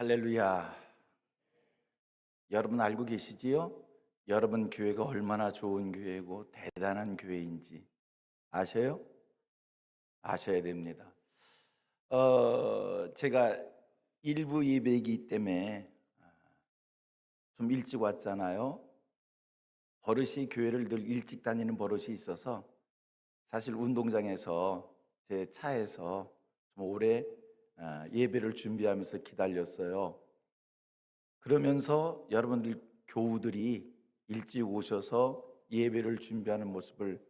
할렐루야. 여러분 알고 계시지요? 여러분 교회가 얼마나 좋은 교회고 대단한 교회인지 아셔요? 아셔야 됩니다. 제가 일부 예배이기 때문에 좀 일찍 왔잖아요. 버릇이 교회를 늘 일찍 다니는 버릇이 있어서 사실 운동장에서 제 차에서 좀 오래 예배를 준비하면서 기다렸어요. 그러면서 여러분들 교우들이 일찍 오셔서 예배를 준비하는 모습을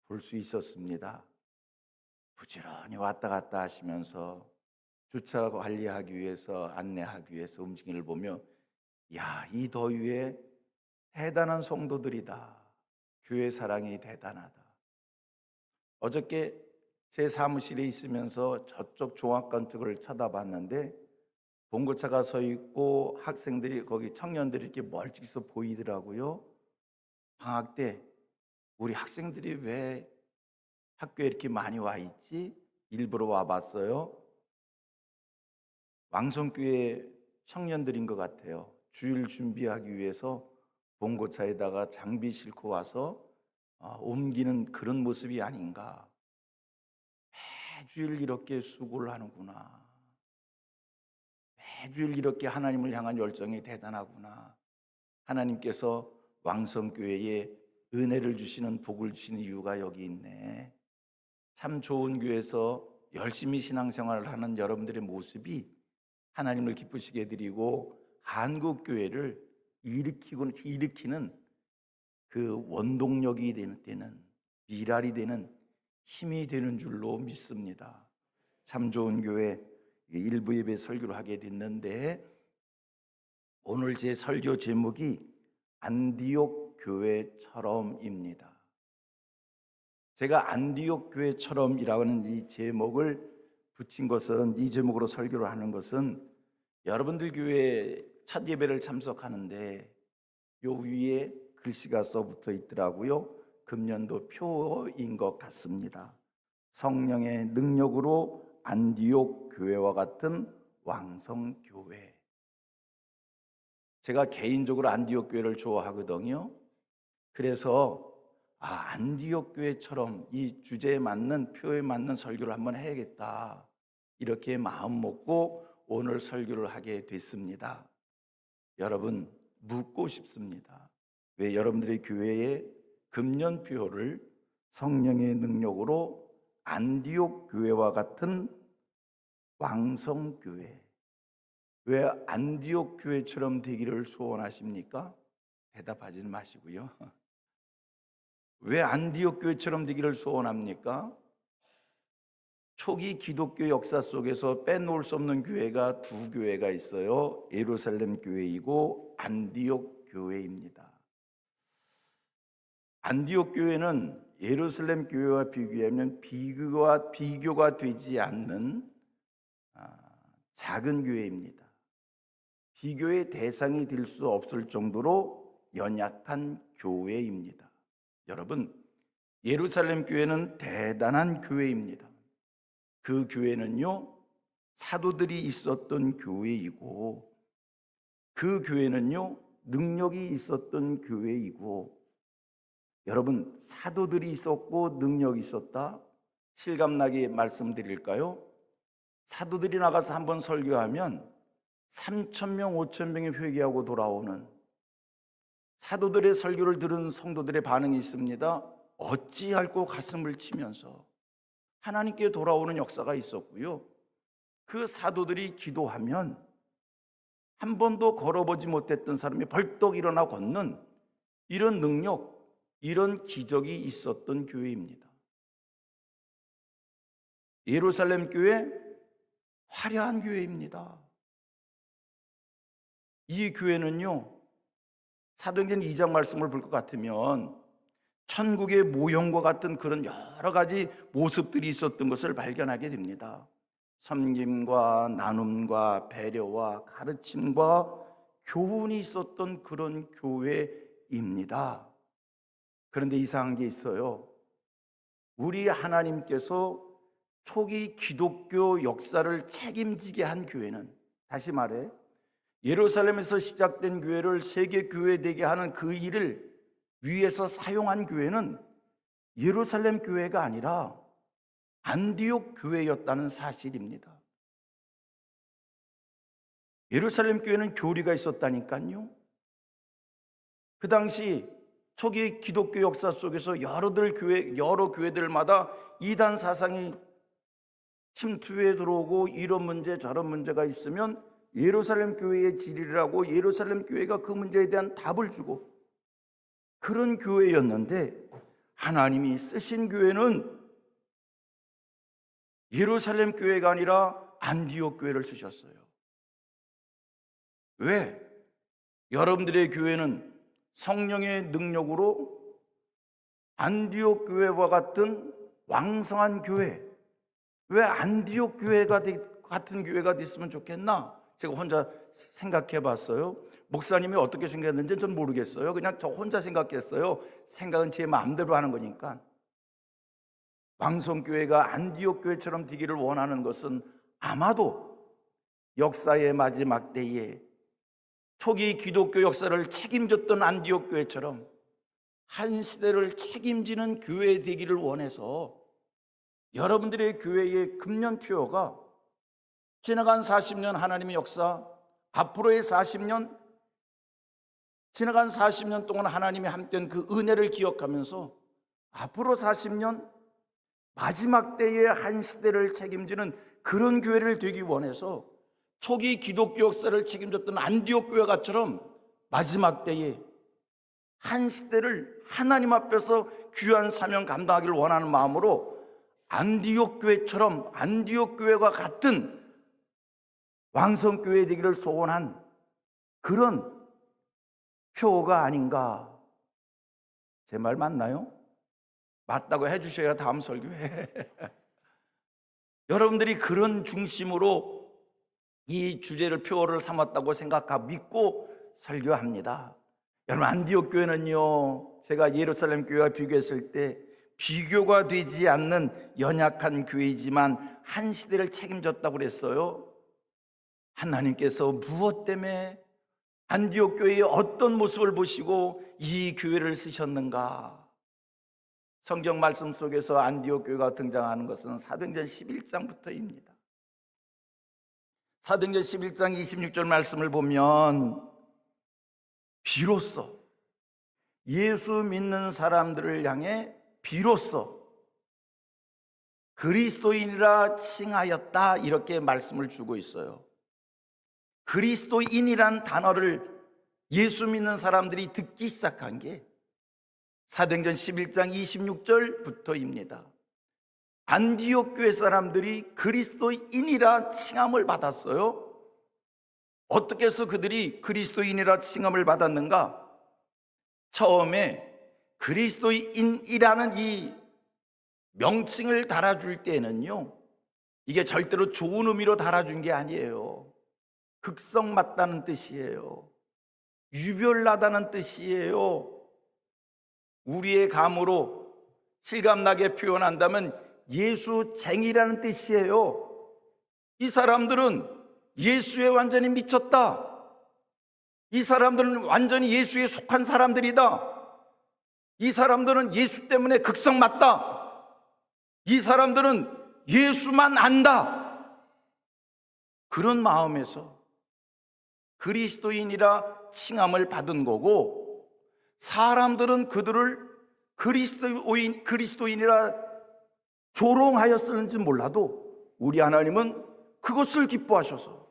볼 수 있었습니다. 부지런히 왔다 갔다 하시면서 주차 관리하기 위해서 안내하기 위해서 움직임을 보며 야, 이 더위에 대단한 성도들이다. 교회 사랑이 대단하다. 어저께 제 사무실에 있으면서 저쪽 종합관 쪽을 쳐다봤는데 봉고차가 서 있고 학생들이 거기 청년들이 이렇게 멀찍이서 보이더라고요. 방학 때 우리 학생들이 왜 학교에 이렇게 많이 와 있지? 일부러 와봤어요. 왕성교회 청년들인 것 같아요. 주일 준비하기 위해서 봉고차에다가 장비 싣고 와서 옮기는 그런 모습이 아닌가. 매주일 이렇게 수고를 하는구나. 매주일 이렇게 하나님을 향한 열정이 대단하구나. 하나님께서 왕성교회에 은혜를 주시는 복을 주시는 이유가 여기 있네. 참 좋은 교회에서 열심히 신앙생활을 하는 여러분들의 모습이 하나님을 기쁘시게 해드리고 한국교회를 일으키는 그 원동력이 되는 미랄이 되는 힘이 되는 줄로 믿습니다. 참 좋은 교회 일부 예배 설교를 하게 됐는데 오늘 제 설교 제목이 안디옥 교회처럼입니다. 제가 안디옥 교회처럼이라는 이 제목을 붙인 것은, 이 제목으로 설교를 하는 것은 여러분들 교회 첫 예배를 참석하는데 요 위에 글씨가 써붙어 있더라고요. 금년도 표인 것 같습니다. 성령의 능력으로 안디옥 교회와 같은 왕성교회. 제가 개인적으로 안디옥 교회를 좋아하거든요. 그래서 안디옥 교회처럼 이 주제에 맞는, 표에 맞는 설교를 한번 해야겠다, 이렇게 마음 먹고 오늘 설교를 하게 됐습니다. 여러분, 묻고 싶습니다. 왜 여러분들의 교회의 금년표를 성령의 능력으로 안디옥 교회와 같은 왕성교회, 왜 안디옥 교회처럼 되기를 소원하십니까? 대답하지는 마시고요. 왜 안디옥 교회처럼 되기를 소원합니까? 초기 기독교 역사 속에서 빼놓을 수 없는 교회가 두 교회가 있어요. 예루살렘 교회이고 안디옥 교회입니다. 안디옥 교회는 예루살렘 교회와 비교하면 비교가 되지 않는 작은 교회입니다. 비교의 대상이 될 수 없을 정도로 연약한 교회입니다. 여러분, 예루살렘 교회는 대단한 교회입니다. 그 교회는요, 사도들이 있었던 교회이고, 그 교회는요, 능력이 있었던 교회이고, 여러분, 사도들이 있었고 능력이 있었다? 실감나게 말씀드릴까요? 사도들이 나가서 한번 설교하면 3,000명, 5,000명이 회개하고 돌아오는, 사도들의 설교를 들은 성도들의 반응이 있습니다. 어찌할꼬 가슴을 치면서 하나님께 돌아오는 역사가 있었고요. 그 사도들이 기도하면 한 번도 걸어보지 못했던 사람이 벌떡 일어나 걷는 이런 능력, 이런 기적이 있었던 교회입니다. 예루살렘 교회, 화려한 교회입니다. 이 교회는요, 사도행전 2장 말씀을 볼 것 같으면 천국의 모형과 같은 그런 여러 가지 모습들이 있었던 것을 발견하게 됩니다. 섬김과 나눔과 배려와 가르침과 교훈이 있었던 그런 교회입니다. 그런데 이상한 게 있어요. 우리 하나님께서 초기 기독교 역사를 책임지게 한 교회는, 다시 말해 예루살렘에서 시작된 교회를 세계 교회 되게 하는 그 일을 위해서 사용한 교회는 예루살렘 교회가 아니라 안디옥 교회였다는 사실입니다. 예루살렘 교회는 교리가 있었다니까요. 그 당시 초기 기독교 역사 속에서 여러 교회들마다 이단 사상이 침투해 들어오고 이런 문제 저런 문제가 있으면 예루살렘 교회의 질의라고 예루살렘 교회가 그 문제에 대한 답을 주고 그런 교회였는데, 하나님이 쓰신 교회는 예루살렘 교회가 아니라 안디옥 교회를 쓰셨어요. 왜? 여러분들의 교회는 성령의 능력으로 안디옥 교회와 같은 왕성한 교회, 왜 안디옥 교회가 같은 교회가 됐으면 좋겠나? 제가 혼자 생각해 봤어요. 목사님이 어떻게 생각했는지 전 모르겠어요. 그냥 저 혼자 생각했어요. 생각은 제 마음대로 하는 거니까. 왕성교회가 안디옥 교회처럼 되기를 원하는 것은 아마도 역사의 마지막 때에 초기 기독교 역사를 책임졌던 안디옥 교회처럼 한 시대를 책임지는 교회 되기를 원해서 여러분들의 교회의 금년표어가 지나간 40년 하나님의 역사, 앞으로의 40년, 지나간 40년 동안 하나님이 함께한 그 은혜를 기억하면서 앞으로 40년 마지막 때의 한 시대를 책임지는 그런 교회를 되기 원해서 초기 기독교 역사를 책임졌던 안디옥 교회가처럼 마지막 때에 한 시대를 하나님 앞에서 귀한 사명 감당하기를 원하는 마음으로 안디옥 교회처럼 안디옥 교회와 같은 왕성교회 되기를 소원한 그런 표어가 아닌가. 제 말 맞나요? 맞다고 해주셔야 다음 설교에 여러분들이 그런 중심으로 이 주제를 표어를 삼았다고 생각하고 믿고 설교합니다. 여러분, 안디옥 교회는요, 제가 예루살렘 교회와 비교했을 때 비교가 되지 않는 연약한 교회이지만 한 시대를 책임졌다고 그랬어요. 하나님께서 무엇 때문에 안디옥 교회의 어떤 모습을 보시고 이 교회를 쓰셨는가? 성경 말씀 속에서 안디옥 교회가 등장하는 것은 사도행전 11장부터입니다. 사도행전 11장 26절 말씀을 보면 비로소 예수 믿는 사람들을 향해 비로소 그리스도인이라 칭하였다, 이렇게 말씀을 주고 있어요. 그리스도인이란 단어를 예수 믿는 사람들이 듣기 시작한 게 사도행전 11장 26절부터입니다. 안디옥 교회 사람들이 그리스도인이라 칭함을 받았어요. 어떻게 해서 그들이 그리스도인이라 칭함을 받았는가? 처음에 그리스도인이라는 이 명칭을 달아줄 때는요, 이게 절대로 좋은 의미로 달아준 게 아니에요. 극성 맞다는 뜻이에요. 유별나다는 뜻이에요. 우리의 감으로 실감나게 표현한다면 예수쟁이라는 뜻이에요. 이 사람들은 예수에 완전히 미쳤다. 이 사람들은 완전히 예수에 속한 사람들이다. 이 사람들은 예수 때문에 극성 맞다. 이 사람들은 예수만 안다. 그런 마음에서 그리스도인이라 칭함을 받은 거고, 사람들은 그들을 그리스도인이라 조롱하였을는지 몰라도 우리 하나님은 그것을 기뻐하셔서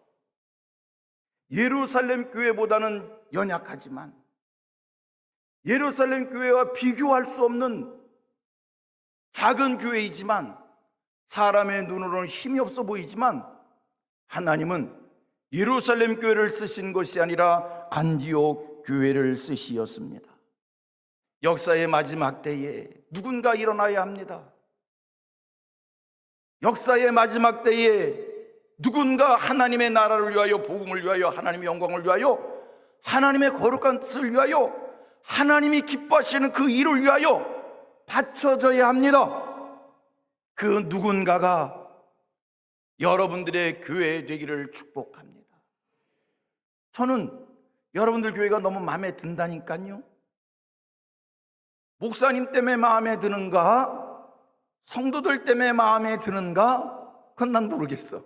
예루살렘 교회보다는 연약하지만, 예루살렘 교회와 비교할 수 없는 작은 교회이지만, 사람의 눈으로는 힘이 없어 보이지만, 하나님은 예루살렘 교회를 쓰신 것이 아니라 안디옥 교회를 쓰시었습니다. 역사의 마지막 때에 누군가 일어나야 합니다. 역사의 마지막 때에 누군가 하나님의 나라를 위하여, 복음을 위하여, 하나님의 영광을 위하여, 하나님의 거룩한 뜻을 위하여, 하나님이 기뻐하시는 그 일을 위하여 바쳐져야 합니다. 그 누군가가 여러분들의 교회 되기를 축복합니다. 저는 여러분들 교회가 너무 마음에 든다니까요. 목사님 때문에 마음에 드는가? 성도들 때문에 마음에 드는가? 그건 난 모르겠어.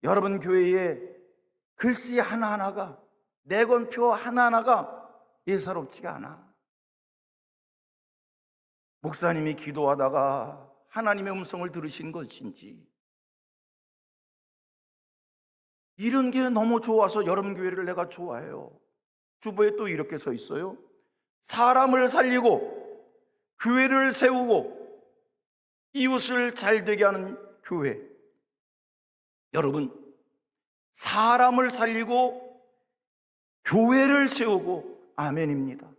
여러분 교회에 글씨 하나하나가, 내건표 하나하나가 예사롭지가 않아. 목사님이 기도하다가 하나님의 음성을 들으신 것인지, 이런 게 너무 좋아서 여러분 교회를 내가 좋아해요. 주보에 또 이렇게 써 있어요. 사람을 살리고 교회를 세우고 이웃을 잘되게 하는 교회. 여러분, 사람을 살리고 교회를 세우고, 아멘입니다.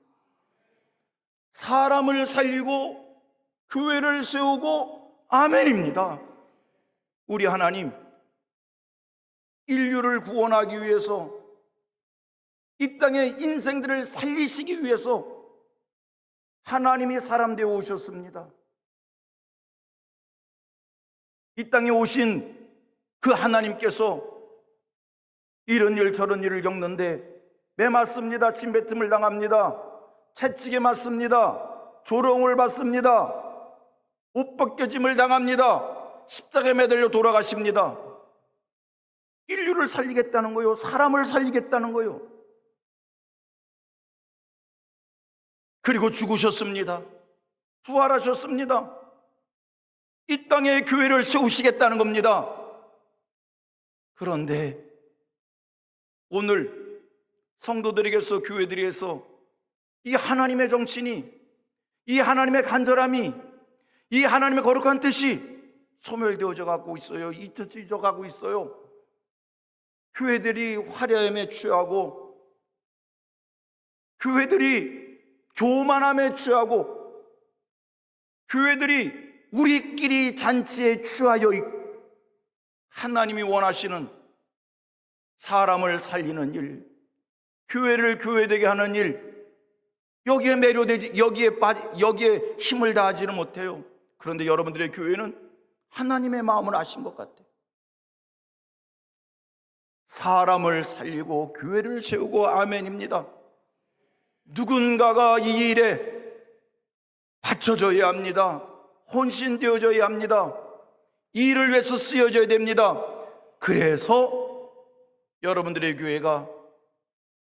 사람을 살리고 교회를 세우고, 아멘입니다. 우리 하나님, 인류를 구원하기 위해서, 이 땅의 인생들을 살리시기 위해서 하나님이 사람 되어 오셨습니다. 이 땅에 오신 그 하나님께서 이런 일 저런 일을 겪는데 매 맞습니다. 침뱉음을 당합니다. 채찍에 맞습니다. 조롱을 받습니다. 옷 벗겨짐을 당합니다. 십자가에 매달려 돌아가십니다. 인류를 살리겠다는 거요. 사람을 살리겠다는 거요. 그리고 죽으셨습니다. 부활하셨습니다. 이 땅에 교회를 세우시겠다는 겁니다. 그런데 오늘 성도들에게서, 교회들에게서 이 하나님의 정신이, 이 하나님의 간절함이, 이 하나님의 거룩한 뜻이 소멸되어져 가고 있어요. 잊혀져 가고 있어요. 교회들이 화려함에 취하고, 교회들이 교만함에 취하고, 교회들이 우리끼리 잔치에 취하여 있고, 하나님이 원하시는 사람을 살리는 일, 교회를 교회되게 하는 일, 여기에 매료되지, 여기에 힘을 다하지는 못해요. 그런데 여러분들의 교회는 하나님의 마음을 아신 것 같아요. 사람을 살리고 교회를 세우고, 아멘입니다. 누군가가 이 일에 바쳐져야 합니다. 혼신되어져야 합니다. 이 일을 위해서 쓰여져야 됩니다. 그래서 여러분들의 교회가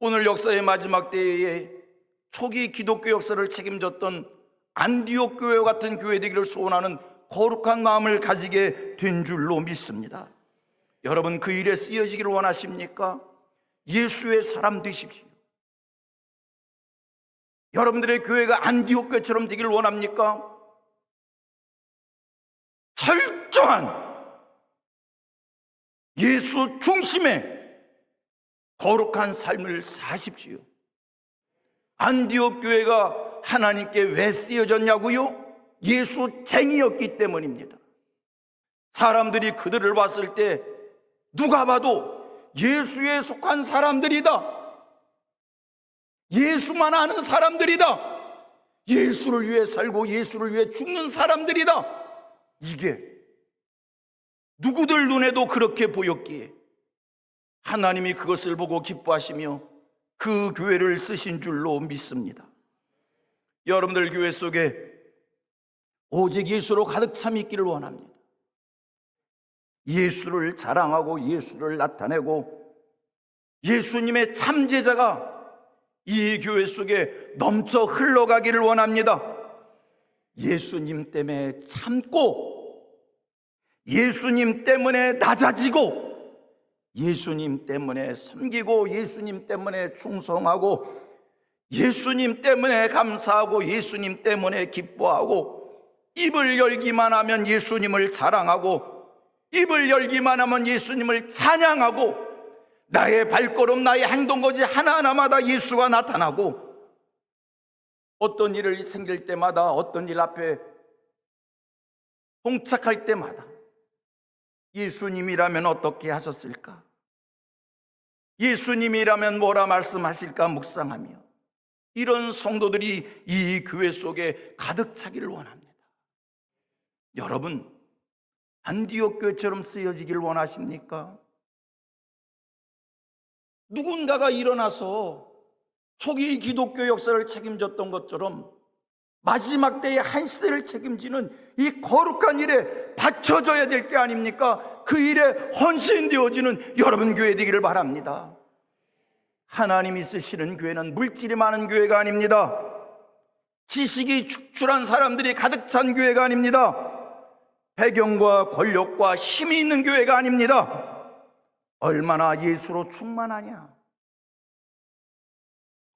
오늘 역사의 마지막 때에 초기 기독교 역사를 책임졌던 안디옥 교회와 같은 교회 되기를 소원하는 거룩한 마음을 가지게 된 줄로 믿습니다. 여러분, 그 일에 쓰여지기를 원하십니까? 예수의 사람 되십시오. 여러분들의 교회가 안디옥 교회처럼 되기를 원합니까? 철저한 예수 중심의 거룩한 삶을 사십시오. 안디옥 교회가 하나님께 왜 쓰여졌냐고요? 예수쟁이였기 때문입니다. 사람들이 그들을 봤을 때 누가 봐도 예수에 속한 사람들이다, 예수만 아는 사람들이다, 예수를 위해 살고 예수를 위해 죽는 사람들이다, 이게 누구들 눈에도 그렇게 보였기에 하나님이 그것을 보고 기뻐하시며 그 교회를 쓰신 줄로 믿습니다. 여러분들 교회 속에 오직 예수로 가득 참 있기를 원합니다. 예수를 자랑하고 예수를 나타내고 예수님의 참제자가 이 교회 속에 넘쳐 흘러가기를 원합니다. 예수님 때문에 참고, 예수님 때문에 낮아지고, 예수님 때문에 섬기고, 예수님 때문에 충성하고, 예수님 때문에 감사하고, 예수님 때문에 기뻐하고, 입을 열기만 하면 예수님을 자랑하고, 입을 열기만 하면 예수님을 찬양하고, 나의 발걸음, 나의 행동거지 하나하나마다 예수가 나타나고, 어떤 일을 생길 때마다, 어떤 일 앞에 봉착할 때마다 예수님이라면 어떻게 하셨을까? 예수님이라면 뭐라 말씀하실까 묵상하며 이런 성도들이 이 교회 속에 가득 차기를 원합니다. 여러분, 안디옥 교회처럼 쓰여지기를 원하십니까? 누군가가 일어나서 초기 기독교 역사를 책임졌던 것처럼 마지막 때의 한 시대를 책임지는 이 거룩한 일에 바쳐져야 될 게 아닙니까? 그 일에 헌신되어지는 여러분 교회 되기를 바랍니다. 하나님이 쓰시는 교회는 물질이 많은 교회가 아닙니다. 지식이 축출한 사람들이 가득 찬 교회가 아닙니다. 배경과 권력과 힘이 있는 교회가 아닙니다. 얼마나 예수로 충만하냐,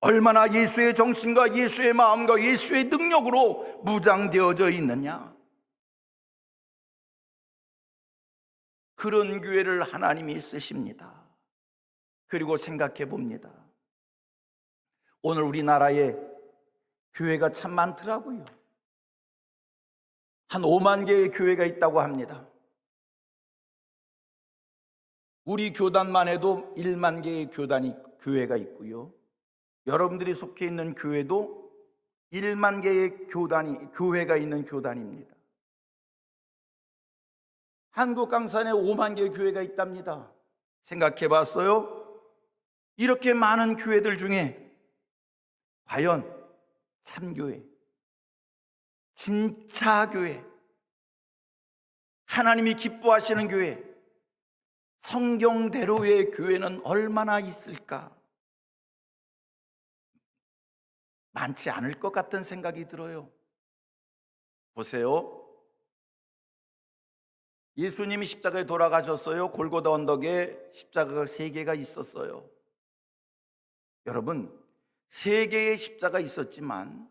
얼마나 예수의 정신과 예수의 마음과 예수의 능력으로 무장되어져 있느냐, 그런 교회를 하나님이 쓰십니다. 그리고 생각해 봅니다. 오늘 우리나라에 교회가 참 많더라고요. 한 5만 개의 교회가 있다고 합니다. 우리 교단만 해도 1만 개의 교회가 있고요. 여러분들이 속해 있는 교회도 1만 개의 교회가 있는 교단입니다. 한국 강산에 5만 개의 교회가 있답니다. 생각해 봤어요? 이렇게 많은 교회들 중에 과연 참교회, 진짜 교회, 하나님이 기뻐하시는 교회, 성경대로의 교회는 얼마나 있을까? 많지 않을 것 같은 생각이 들어요. 보세요. 예수님이 십자가에 돌아가셨어요. 골고다 언덕에 십자가가 3개가 있었어요. 여러분, 3개의 십자가 있었지만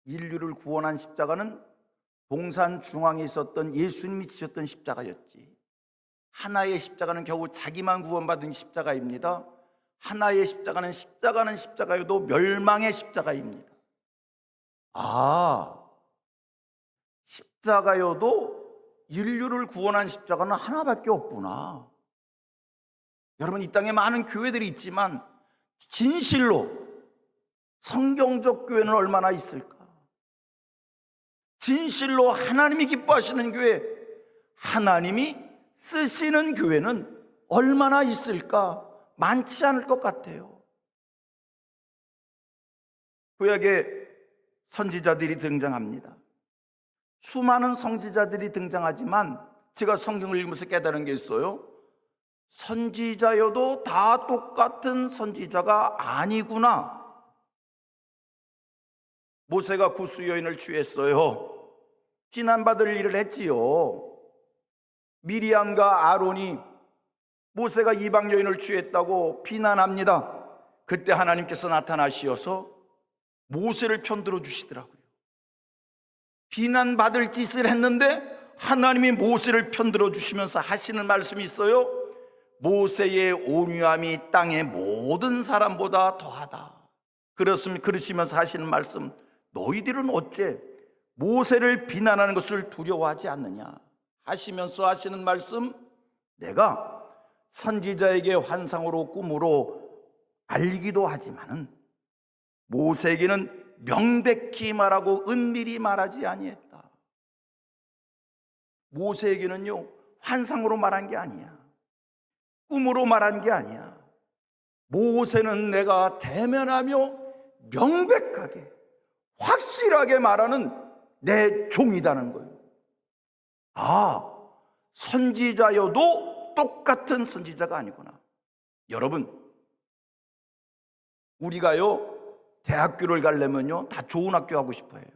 인류를 구원한 십자가는 동산 중앙에 있었던 예수님이 지셨던 십자가였지, 하나의 십자가는 겨우 자기만 구원받은 십자가입니다. 하나의 십자가는 십자가여도 멸망의 십자가입니다. 십자가여도 인류를 구원한 십자가는 하나밖에 없구나. 여러분, 이 땅에 많은 교회들이 있지만 진실로 성경적 교회는 얼마나 있을까? 진실로 하나님이 기뻐하시는 교회, 하나님이 쓰시는 교회는 얼마나 있을까? 많지 않을 것 같아요. 구약에 선지자들이 등장합니다. 수많은 선지자들이 등장하지만 제가 성경을 읽으면서 깨달은 게 있어요. 선지자여도 다 똑같은 선지자가 아니구나. 모세가 구스 여인을 취했어요. 비난받을 일을 했지요. 미리암과 아론이 모세가 이방 여인을 취했다고 비난합니다. 그때 하나님께서 나타나시어서 모세를 편들어 주시더라고요. 비난받을 짓을 했는데 하나님이 모세를 편들어 주시면서 하시는 말씀이 있어요. 모세의 온유함이 땅의 모든 사람보다 더하다. 그러시면서 하시는 말씀, 너희들은 어째 모세를 비난하는 것을 두려워하지 않느냐 하시면서 하시는 말씀, 내가 선지자에게 환상으로 꿈으로 알리기도 하지만은 모세에게는 명백히 말하고 은밀히 말하지 아니했다. 모세에게는요, 환상으로 말한 게 아니야, 꿈으로 말한 게 아니야. 모세는 내가 대면하며 명백하게 확실하게 말하는 내 종이다는 거예요. 선지자여도 똑같은 선지자가 아니구나. 여러분, 우리가요 대학교를 가려면요 다 좋은 학교 하고 싶어 해요.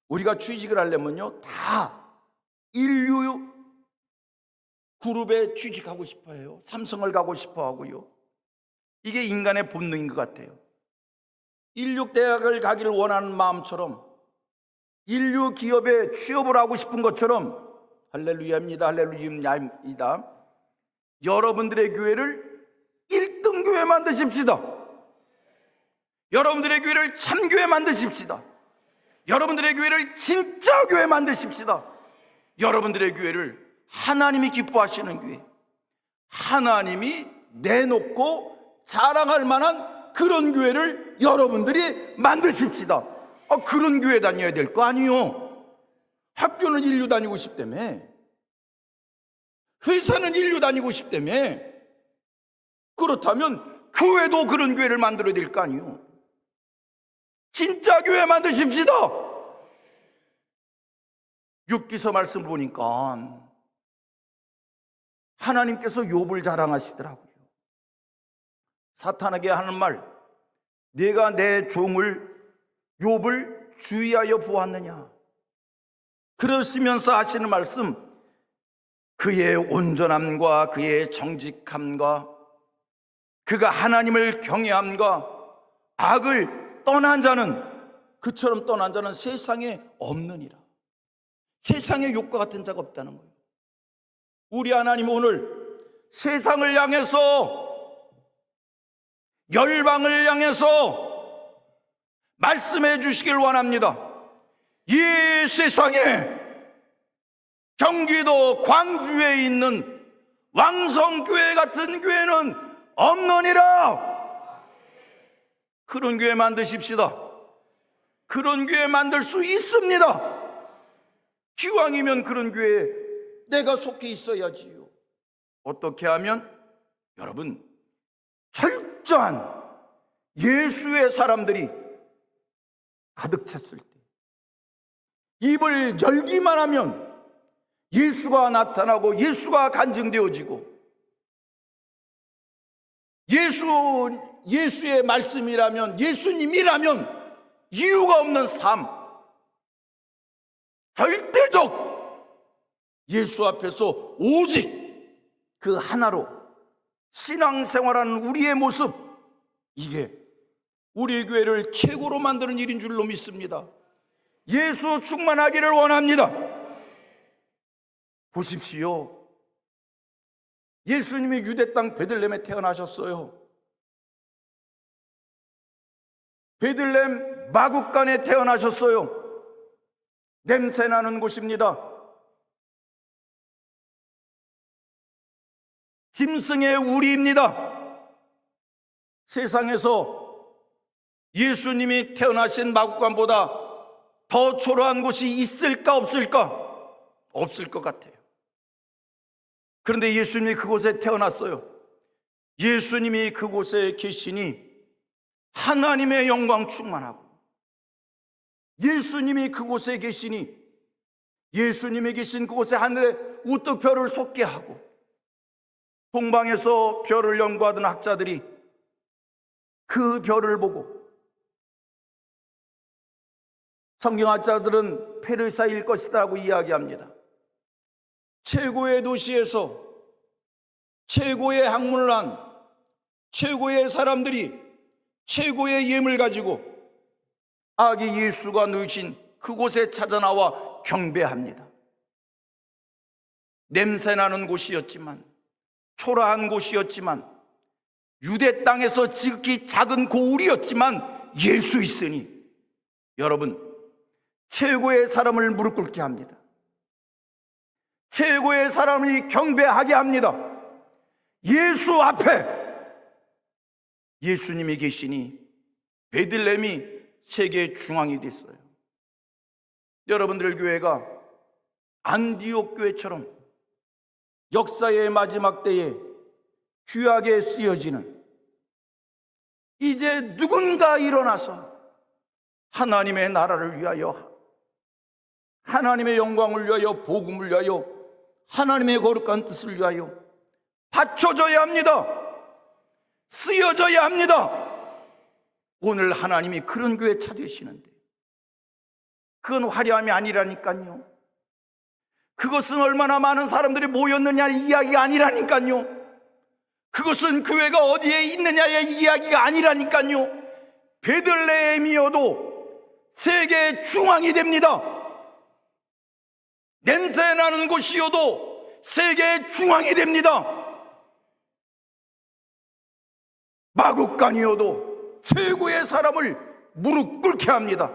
우리가 취직을 하려면요 다 인류 그룹에 취직하고 싶어 해요. 삼성을 가고 싶어 하고요. 이게 인간의 본능인 것 같아요. 인류 대학을 가기를 원하는 마음처럼, 인류 기업에 취업을 하고 싶은 것처럼, 할렐루야입니다. 할렐루야입니다. 여러분들의 교회를 1등 교회 만드십시다. 여러분들의 교회를 참교회 만드십시다. 여러분들의 교회를 진짜 교회 만드십시다. 여러분들의 교회를 하나님이 기뻐하시는 교회, 하나님이 내놓고 자랑할 만한 그런 교회를 여러분들이 만드십시다. 그런 교회 다녀야 될 거 아니요. 학교는 인류 다니고 싶다며, 회사는 인류 다니고 싶다며, 그렇다면 교회도 그런 교회를 만들어야 될 거 아니에요. 진짜 교회 만드십시다. 욥기서 말씀 보니까 하나님께서 욥을 자랑하시더라고요. 사탄에게 하는 말, 내가 내 종을 욥을 주의하여 보았느냐. 그러시면서 하시는 말씀, 그의 온전함과 그의 정직함과 그가 하나님을 경외함과 악을 떠난 자는, 그처럼 떠난 자는 세상에 없느니라. 세상에 욥과 같은 자가 없다는 거예요. 우리 하나님은 오늘 세상을 향해서, 열방을 향해서 말씀해 주시길 원합니다. 이 세상에, 경기도 광주에 있는 왕성교회 같은 교회는 없느니라. 그런 교회 만드십시다. 그런 교회 만들 수 있습니다. 기왕이면 그런 교회에 내가 속해 있어야지요. 어떻게 하면? 여러분, 철저한 예수의 사람들이 가득 찼을 때, 입을 열기만 하면 예수가 나타나고 예수가 간증되어지고, 예수의 말씀이라면, 예수님이라면 이유가 없는 삶, 절대적 예수 앞에서 오직 그 하나로 신앙생활하는 우리의 모습, 이게 우리 교회를 최고로 만드는 일인 줄로 믿습니다. 예수 충만하기를 원합니다. 보십시오. 예수님이 유대 땅 베들레헴에 태어나셨어요. 베들레헴 마국간에 태어나셨어요. 냄새나는 곳입니다. 짐승의 우리입니다. 세상에서 예수님이 태어나신 마국간보다 더 초라한 곳이 있을까 없을까? 없을 것 같아요. 그런데 예수님이 그곳에 태어났어요. 예수님이 그곳에 계시니 하나님의 영광 충만하고, 예수님이 그곳에 계시니 예수님이 계신 그곳에 하늘에 우뚝 별을 솟게 하고, 동방에서 별을 연구하던 학자들이 그 별을 보고, 성경학자들은 페르시아일 것이다 고 이야기합니다. 최고의 도시에서 최고의 학문을 한 최고의 사람들이 최고의 예물 가지고 아기 예수가 누우신 그곳에 찾아나와 경배합니다. 냄새나는 곳이었지만, 초라한 곳이었지만, 유대 땅에서 지극히 작은 고을이었지만 예수 있으니 여러분, 최고의 사람을 무릎 꿇게 합니다. 최고의 사람이 경배하게 합니다. 예수 앞에 예수님이 계시니 베들레헴이 세계 중앙이 됐어요. 여러분들 교회가 안디옥 교회처럼 역사의 마지막 때에 귀하게 쓰여지는, 이제 누군가 일어나서 하나님의 나라를 위하여, 하나님의 영광을 위하여, 복음을 위하여, 하나님의 거룩한 뜻을 위하여 바쳐져야 합니다. 쓰여져야 합니다. 오늘 하나님이 그런 교회 찾으시는데 그건 화려함이 아니라니까요. 그것은 얼마나 많은 사람들이 모였느냐 이야기가 아니라니까요. 그것은 교회가 어디에 있느냐의 이야기가 아니라니까요. 베들레헴이어도 세계 중앙이 됩니다. 냄새나는 곳이어도 세계 중앙이 됩니다. 마국간이어도 최고의 사람을 무릎 꿇게 합니다.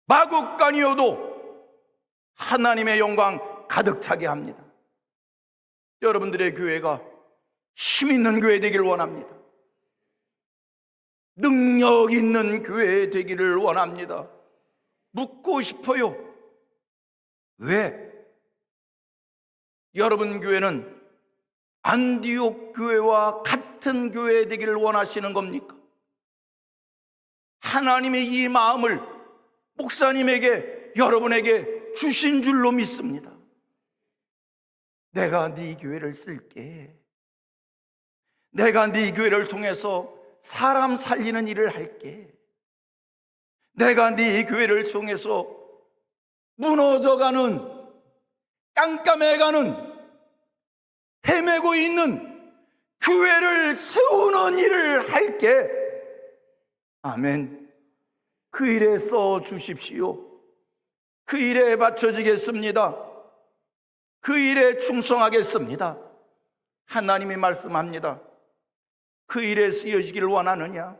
마국간이어도 하나님의 영광 가득 차게 합니다. 여러분들의 교회가 힘 있는 교회 되기를 원합니다. 능력 있는 교회 되기를 원합니다. 묻고 싶어요. 왜? 여러분 교회는 안디옥 교회와 같은 교회 되기를 원하시는 겁니까? 하나님의 이 마음을 목사님에게, 여러분에게 주신 줄로 믿습니다. 내가 네 교회를 쓸게. 내가 네 교회를 통해서 사람 살리는 일을 할게. 내가 네 교회를 통해서 무너져가는, 깜깜해가는, 헤매고 있는 교회를 세우는 일을 할게. 아멘. 그 일에 써 주십시오. 그 일에 바쳐지겠습니다. 그 일에 충성하겠습니다. 하나님이 말씀합니다. 그 일에 쓰여지기를 원하느냐?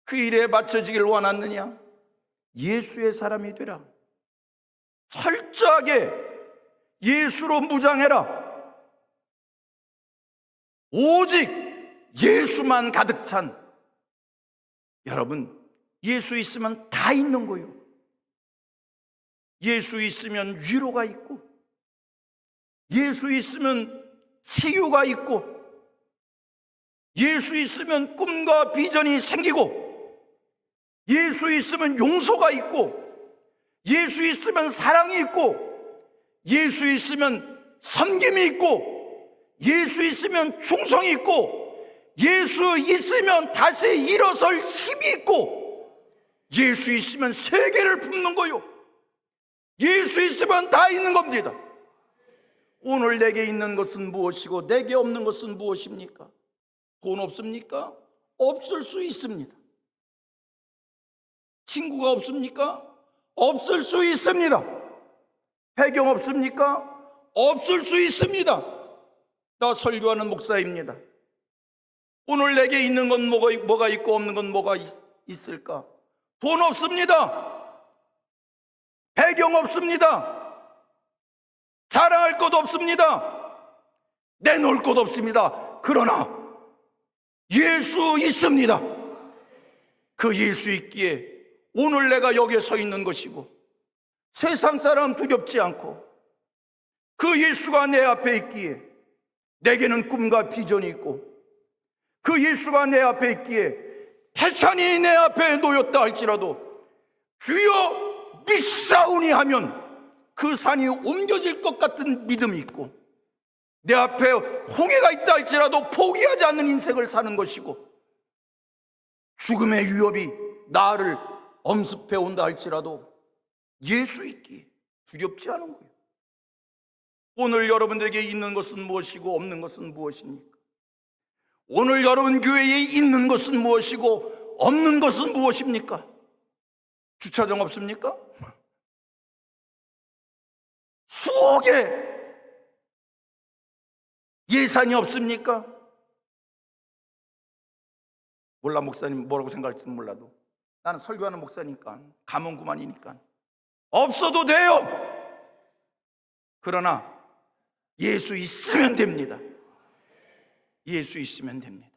그 일에 바쳐지기를 원하느냐? 예수의 사람이 되라. 철저하게 예수로 무장해라. 오직 예수만 가득 찬, 여러분, 예수 있으면 다 있는 거예요. 예수 있으면 위로가 있고, 예수 있으면 치유가 있고, 예수 있으면 꿈과 비전이 생기고, 예수 있으면 용서가 있고, 예수 있으면 사랑이 있고, 예수 있으면 섬김이 있고, 예수 있으면 충성이 있고, 예수 있으면 다시 일어설 힘이 있고, 예수 있으면 세계를 품는 거요. 예수 있으면 다 있는 겁니다. 오늘 내게 있는 것은 무엇이고 내게 없는 것은 무엇입니까? 돈 없습니까? 없을 수 있습니다. 친구가 없습니까? 없을 수 있습니다. 배경 없습니까? 없을 수 있습니다. 나 설교하는 목사입니다. 오늘 내게 있는 건 뭐가 있고 없는 건 뭐가 있을까? 돈 없습니다. 배경 없습니다. 자랑할 것 없습니다. 내놓을 것 없습니다. 그러나 예수 있습니다. 그 예수 있기에 오늘 내가 여기에 서 있는 것이고, 세상 사람 두렵지 않고 그 예수가 내 앞에 있기에 내게는 꿈과 비전이 있고, 그 예수가 내 앞에 있기에 태산이 내 앞에 놓였다 할지라도 주여 믿사오니 하면 그 산이 옮겨질 것 같은 믿음이 있고, 내 앞에 홍해가 있다 할지라도 포기하지 않는 인생을 사는 것이고, 죽음의 위협이 나를 엄습해 온다 할지라도 예수 있기에 두렵지 않은 거예요. 오늘 여러분들에게 있는 것은 무엇이고 없는 것은 무엇입니까? 오늘 여러분 교회에 있는 것은 무엇이고 없는 것은 무엇입니까? 주차장 없습니까? 수억의 예산이 없습니까? 몰라, 목사님 뭐라고 생각할지는 몰라도 나는 설교하는 목사니까, 가문구만이니까 없어도 돼요. 그러나 예수 있으면 됩니다. 예수 있으면 됩니다.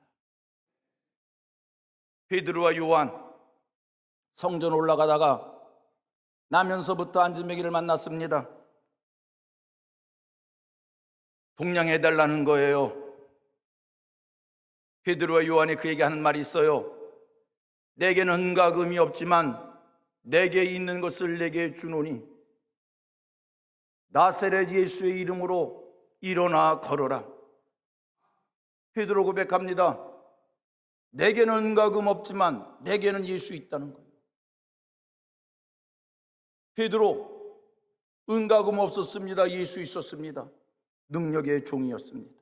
베드로와 요한 성전 올라가다가 나면서부터 안진뱅이를 만났습니다. 동냥해달라는 거예요. 베드로와 요한이 그에게 하는 말이 있어요. 내게는 은과 금이 없지만 내게 있는 것을 내게 주노니 나사렛 예수의 이름으로 일어나 걸어라. 베드로 고백합니다. 내게는 은과 금 없지만 내게는 예수 있다는 거예요. 베드로 은과 금 없었습니다. 예수 있었습니다. 능력의 종이었습니다.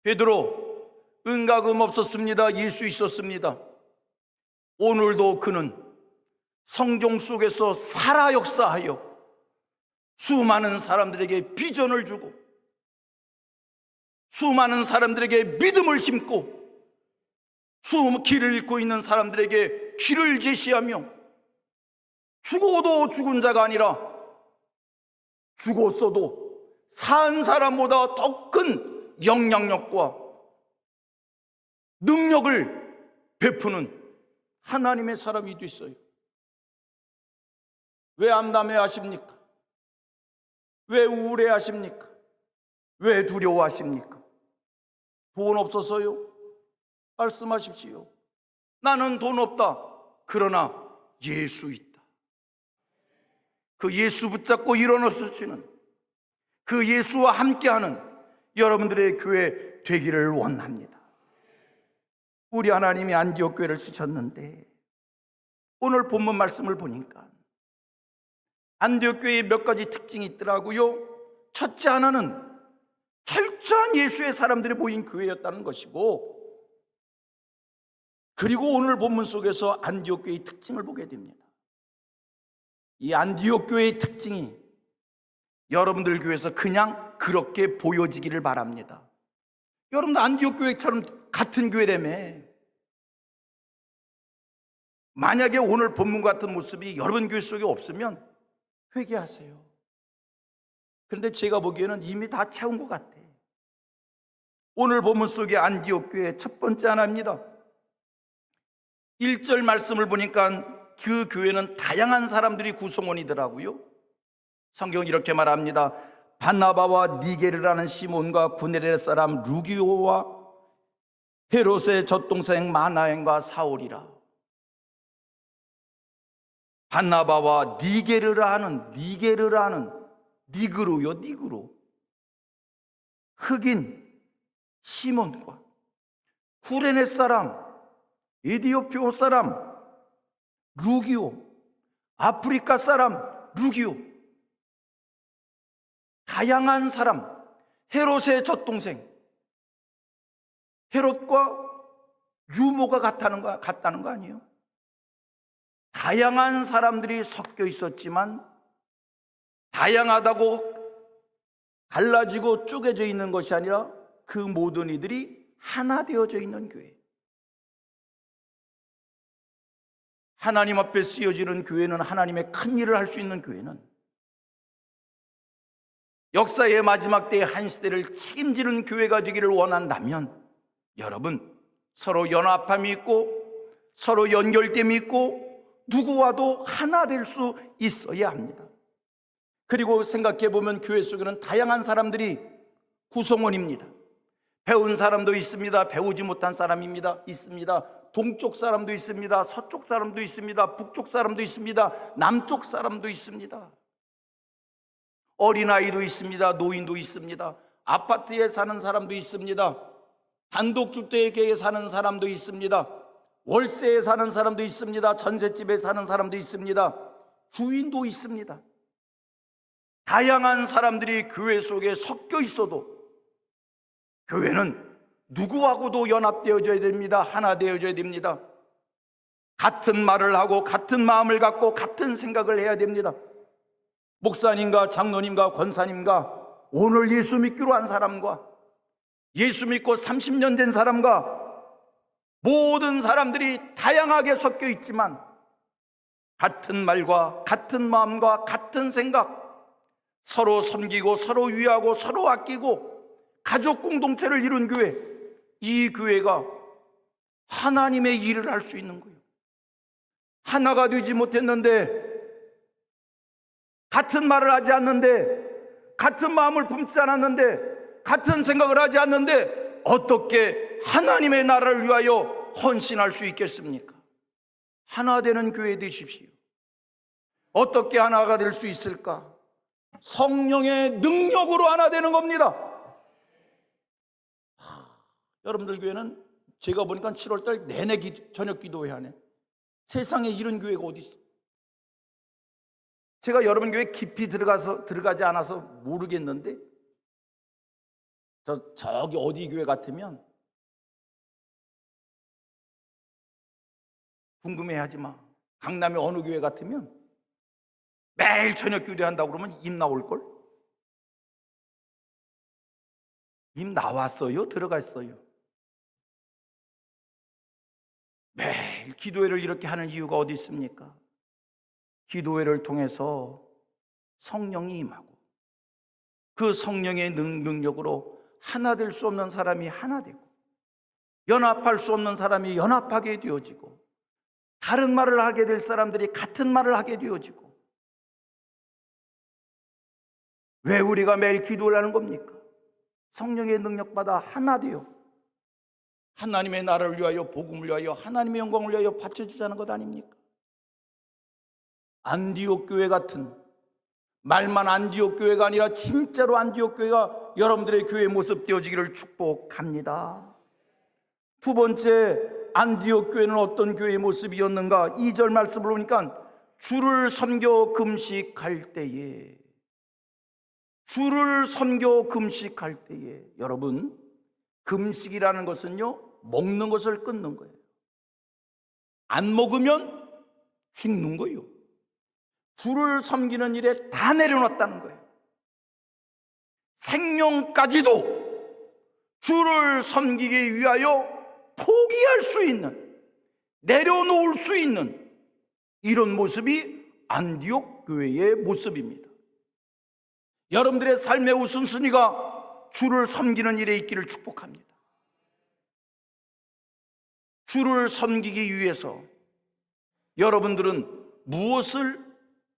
베드로 은과 금 없었습니다. 예수 있었습니다. 오늘도 그는 성경 속에서 살아 역사하여 수많은 사람들에게 비전을 주고, 수많은 사람들에게 믿음을 심고, 길을 잃고 있는 사람들에게 길을 제시하며, 죽어도 죽은 자가 아니라 죽었어도 산 사람보다 더 큰 영향력과 능력을 베푸는 하나님의 사람이 됐어요. 왜 암담해 하십니까? 왜 우울해 하십니까? 왜 두려워하십니까? 돈 없어서요? 말씀하십시오. 나는 돈 없다. 그러나 예수 있다. 그 예수 붙잡고 일어나시는, 그 예수와 함께하는 여러분들의 교회 되기를 원합니다. 우리 하나님이 안디옥 교회를 쓰셨는데, 오늘 본문 말씀을 보니까 안디옥 교회에 몇 가지 특징이 있더라고요. 첫째 하나는 철저한 예수의 사람들이 모인 교회였다는 것이고, 그리고 오늘 본문 속에서 안디옥 교회의 특징을 보게 됩니다. 이 안디옥 교회의 특징이 여러분들 교회에서 그냥 그렇게 보여지기를 바랍니다. 여러분들 안디옥 교회처럼 같은 교회라며. 만약에 오늘 본문 같은 모습이 여러분 교회 속에 없으면 회개하세요. 그런데 제가 보기에는 이미 다 채운 것 같아. 오늘 본문 속에 안디옥 교회 첫 번째 하나입니다. 1절 말씀을 보니까 그 교회는 다양한 사람들이 구성원이더라고요. 성경은 이렇게 말합니다. 바나바와 니게르라는 시몬과 구네레 사람 루기오와 헤롯의 젖동생 마나엔과 사울이라. 바나바와 니게르라는 니그루요, 니그루. 흑인 시몬과 쿠레네 사람, 에디오피아 사람 루기오, 아프리카 사람 루기오, 다양한 사람, 헤롯의 젖동생, 헤롯과 유모가 같다는 거 아니에요? 다양한 사람들이 섞여 있었지만 다양하다고 갈라지고 쪼개져 있는 것이 아니라 그 모든 이들이 하나 되어져 있는 교회. 하나님 앞에 쓰여지는 교회는, 하나님의 큰 일을 할 수 있는 교회는 역사의 마지막 때의 한 시대를 책임지는 교회가 되기를 원한다면 여러분, 서로 연합함이 있고 서로 연결됨이 있고 누구와도 하나 될 수 있어야 합니다. 그리고 생각해 보면 교회 속에는 다양한 사람들이 구성원입니다. 배운 사람도 있습니다. 배우지 못한 사람입니다. 있습니다. 동쪽 사람도 있습니다. 서쪽 사람도 있습니다. 북쪽 사람도 있습니다. 남쪽 사람도 있습니다. 어린아이도 있습니다. 노인도 있습니다. 아파트에 사는 사람도 있습니다. 단독주택에 사는 사람도 있습니다. 월세에 사는 사람도 있습니다. 전셋집에 사는 사람도 있습니다. 주인도 있습니다. 다양한 사람들이 교회 속에 섞여 있어도 교회는 누구하고도 연합되어져야 됩니다. 하나 되어져야 됩니다. 같은 말을 하고 같은 마음을 갖고 같은 생각을 해야 됩니다. 목사님과 장로님과 권사님과 오늘 예수 믿기로 한 사람과 예수 믿고 30년 된 사람과 모든 사람들이 다양하게 섞여 있지만 같은 말과 같은 마음과 같은 생각, 서로 섬기고 서로 위하고 서로 아끼고 가족 공동체를 이룬 교회, 이 교회가 하나님의 일을 할 수 있는 거예요. 하나가 되지 못했는데, 같은 말을 하지 않는데, 같은 마음을 품지 않았는데, 같은 생각을 하지 않는데 어떻게 하나님의 나라를 위하여 헌신할 수 있겠습니까? 하나 되는 교회 되십시오. 어떻게 하나가 될 수 있을까? 성령의 능력으로 하나 되는 겁니다. 여러분들 교회는 제가 보니까 7월달 내내 저녁 기도회 하네. 세상에 이런 교회가 어디 있어? 제가 여러분 교회 깊이 들어가지 않아서 모르겠는데, 저기 어디 교회 같으면 궁금해하지 마. 강남의 어느 교회 같으면 매일 저녁 기도한다고 그러면 입 나올걸? 입 나왔어요? 들어갔어요? 매일 기도회를 이렇게 하는 이유가 어디 있습니까? 기도회를 통해서 성령이 임하고 그 성령의 능력으로 하나 될 수 없는 사람이 하나 되고 연합할 수 없는 사람이 연합하게 되어지고 다른 말을 하게 될 사람들이 같은 말을 하게 되어지고. 왜 우리가 매일 기도를 하는 겁니까? 성령의 능력받아 하나 되어 하나님의 나라를 위하여, 복음을 위하여, 하나님의 영광을 위하여 바쳐지자는 것 아닙니까? 안디옥 교회 같은, 말만 안디옥 교회가 아니라 진짜로 안디옥 교회가 여러분들의 교회 모습 되어지기를 축복합니다. 두 번째, 안디옥 교회는 어떤 교회의 모습이었는가? 2절 말씀을 보니까 주를 섬겨 금식할 때에, 주를 섬겨 금식할 때에, 여러분, 금식이라는 것은요, 먹는 것을 끊는 거예요. 안 먹으면 죽는 거예요. 주를 섬기는 일에 다 내려놨다는 거예요. 생명까지도 주를 섬기기 위하여 포기할 수 있는, 내려놓을 수 있는 이런 모습이 안디옥 교회의 모습입니다. 여러분들의 삶의 우선순위가 주를 섬기는 일에 있기를 축복합니다. 주를 섬기기 위해서 여러분들은 무엇을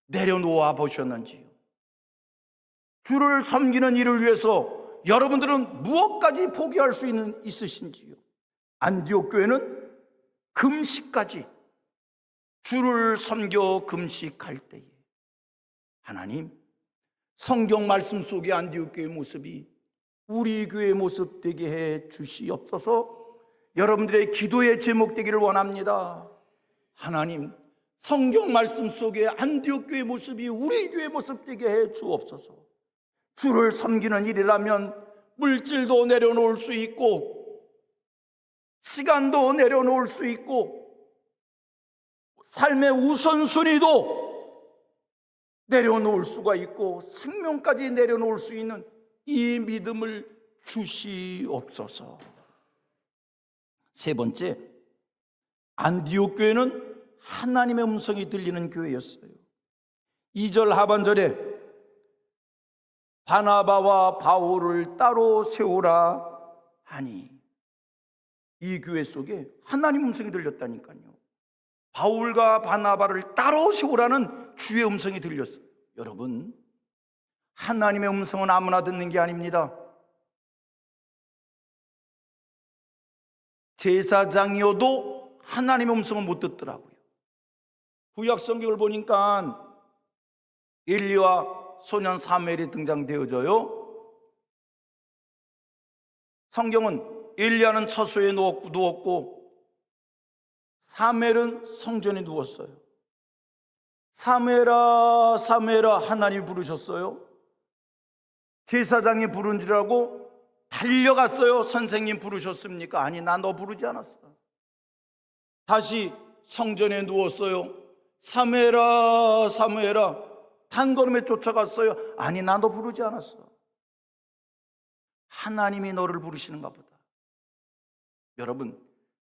내려놓아 보셨는지요? 주를 섬기는 일을 위해서 여러분들은 무엇까지 포기할 수 있으신지요? 안디옥 교회는 금식까지, 주를 섬겨 금식할 때에 하나님, 성경 말씀 속의 안디옥 교회의 모습이 우리 교회의 모습 되게 해 주시옵소서. 여러분들의 기도의 제목 되기를 원합니다. 하나님, 성경 말씀 속의 안디옥 교회의 모습이 우리 교회의 모습 되게 해 주옵소서. 주를 섬기는 일이라면 물질도 내려놓을 수 있고, 시간도 내려놓을 수 있고, 삶의 우선순위도 내려놓을 수가 있고, 생명까지 내려놓을 수 있는 이 믿음을 주시옵소서. 세 번째, 안디옥 교회는 하나님의 음성이 들리는 교회였어요. 2절 하반절에 바나바와 바울을 따로 세우라 하니, 이 교회 속에 하나님 음성이 들렸다니까요. 바울과 바나바를 따로 세우라는 주의 음성이 들렸어요. 여러분, 하나님의 음성은 아무나 듣는 게 아닙니다. 제사장이어도 하나님의 음성은 못 듣더라고요. 구약 성경을 보니까 엘리와 소년 사무엘이 등장되어져요. 성경은 엘리야는 처소에 누웠고 사무엘은 성전에 누웠어요. 사무엘아 사무엘아 하나님이 부르셨어요. 제사장이 부른 줄 알고 달려갔어요. 선생님 부르셨습니까? 아니, 나 너 부르지 않았어. 다시 성전에 누웠어요. 사무엘아 사무엘아, 단걸음에 쫓아갔어요. 아니, 나 너 부르지 않았어. 하나님이 너를 부르시는가 보다. 여러분,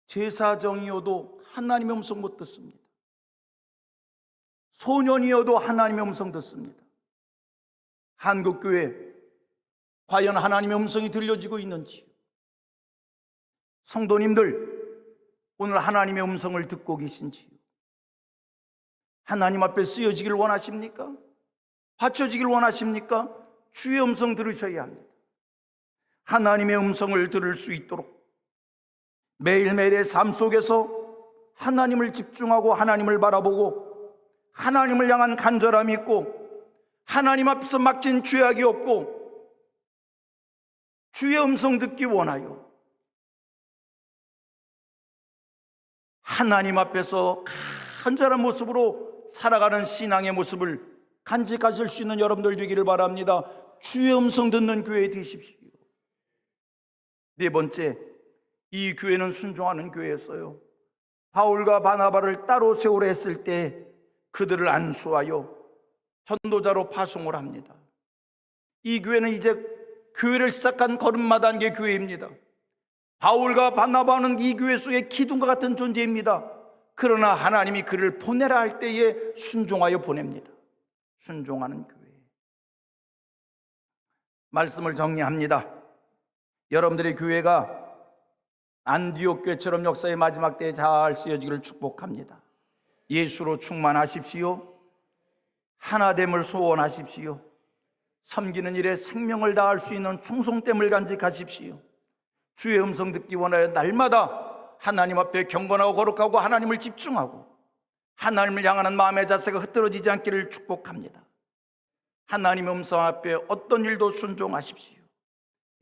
제사장이어도 하나님의 음성 못 듣습니다. 소년이어도 하나님의 음성 듣습니다. 한국교회 과연 하나님의 음성이 들려지고 있는지, 성도님들 오늘 하나님의 음성을 듣고 계신지요? 하나님 앞에 쓰여지길 원하십니까? 바쳐지길 원하십니까? 주의 음성 들으셔야 합니다. 하나님의 음성을 들을 수 있도록 매일매일의 삶 속에서 하나님을 집중하고 하나님을 바라보고 하나님을 향한 간절함이 있고 하나님 앞에서 막힌 죄악이 없고 주의 음성 듣기 원하여 하나님 앞에서 간절한 모습으로 살아가는 신앙의 모습을 간직하실 수 있는 여러분들 되기를 바랍니다. 주의 음성 듣는 교회 되십시오. 네 번째, 이 교회는 순종하는 교회였어요. 바울과 바나바를 따로 세우라 했을 때 그들을 안수하여 전도자로 파송을 합니다. 이 교회는 이제 교회를 시작한 걸음마다한 게 교회입니다. 바울과 바나바는 이 교회 속의 기둥과 같은 존재입니다. 그러나 하나님이 그를 보내라 할 때에 순종하여 보냅니다. 순종하는 교회. 말씀을 정리합니다. 여러분들의 교회가 안디옥 교회처럼 역사의 마지막 때에 잘 쓰여지기를 축복합니다. 예수로 충만하십시오. 하나됨을 소원하십시오. 섬기는 일에 생명을 다할 수 있는 충성됨을 간직하십시오. 주의 음성 듣기 원하여 날마다 하나님 앞에 경건하고 거룩하고 하나님을 집중하고 하나님을 향하는 마음의 자세가 흐트러지지 않기를 축복합니다. 하나님의 음성 앞에 어떤 일도 순종하십시오.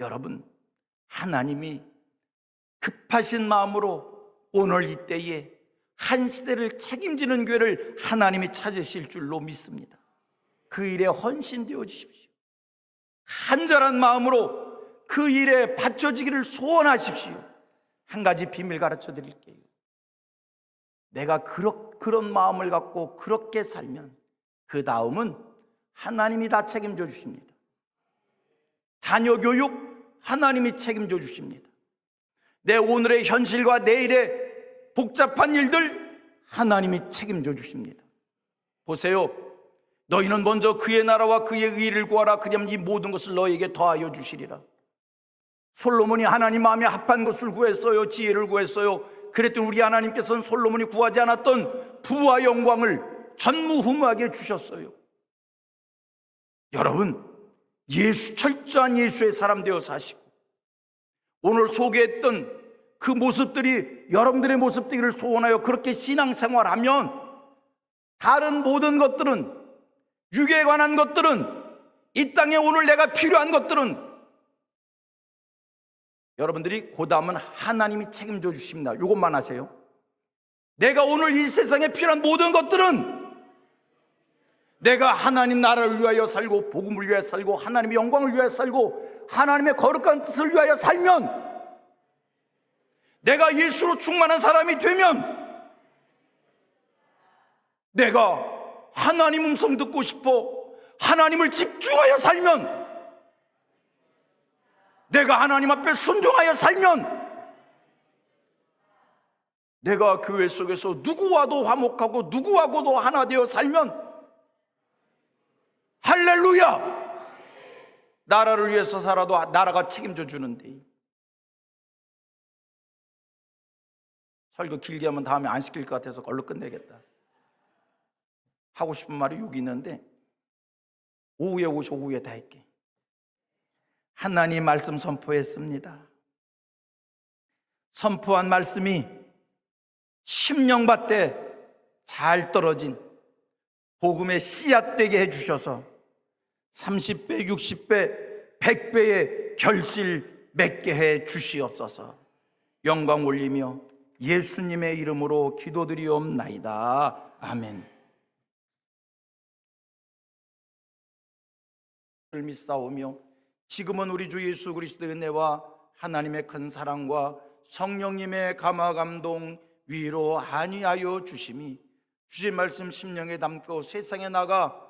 여러분, 하나님이 급하신 마음으로 오늘 이때에 한 시대를 책임지는 교회를 하나님이 찾으실 줄로 믿습니다. 그 일에 헌신되어 주십시오. 간절한 마음으로 그 일에 바쳐지기를 소원하십시오. 한 가지 비밀 가르쳐 드릴게요. 내가 그런 마음을 갖고 그렇게 살면 그 다음은 하나님이 다 책임져 주십니다. 자녀 교육 하나님이 책임져 주십니다. 내 오늘의 현실과 내일의 복잡한 일들 하나님이 책임져 주십니다. 보세요. 너희는 먼저 그의 나라와 그의 의를 구하라. 그리하면 이 모든 것을 너희에게 더하여 주시리라. 솔로몬이 하나님 마음에 합한 것을 구했어요. 지혜를 구했어요. 그랬더니 우리 하나님께서는 솔로몬이 구하지 않았던 부와 영광을 전무후무하게 주셨어요. 여러분, 철저한 예수의 사람 되어 사시고 오늘 소개했던 그 모습들이 여러분들의 모습들을 소원하여 그렇게 신앙생활하면 다른 모든 것들은, 육에 관한 것들은, 이 땅에 오늘 내가 필요한 것들은 여러분들이 그 다음은 하나님이 책임져 주십니다. 이것만 하세요. 내가 오늘 이 세상에 필요한 모든 것들은 내가 하나님 나라를 위하여 살고 복음을 위하여 살고 하나님의 영광을 위하여 살고 하나님의 거룩한 뜻을 위하여 살면, 내가 예수로 충만한 사람이 되면, 내가 하나님 음성 듣고 싶어 하나님을 집중하여 살면, 내가 하나님 앞에 순종하여 살면, 내가 교회 속에서 누구와도 화목하고 누구하고도 하나 되어 살면, 할렐루야! 나라를 위해서 살아도 나라가 책임져 주는데, 설교 길게 하면 다음에 안 시킬 것 같아서 얼른 끝내겠다. 하고 싶은 말이 여기 있는데 오후에 오셔 오후에 다 할게. 하나님 말씀 선포했습니다. 선포한 말씀이 심령밭에 잘 떨어진 복음의 씨앗 되게 해주셔서 30배, 60배, 100배의 결실 맺게 해 주시옵소서. 영광 올리며 예수님의 이름으로 기도드리옵나이다. 아멘. 믿사오며 지금은 우리 주 예수 그리스도의 은혜와 하나님의 큰 사랑과 성령님의 감화 감동 위로 안위하여 주심이 주신 말씀 심령에 담고 세상에 나가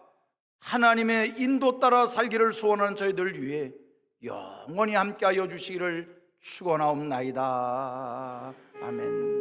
하나님의 인도 따라 살기를 소원하는 저희들 위해 영원히 함께하여 주시기를 축원하옵나이다. 아멘.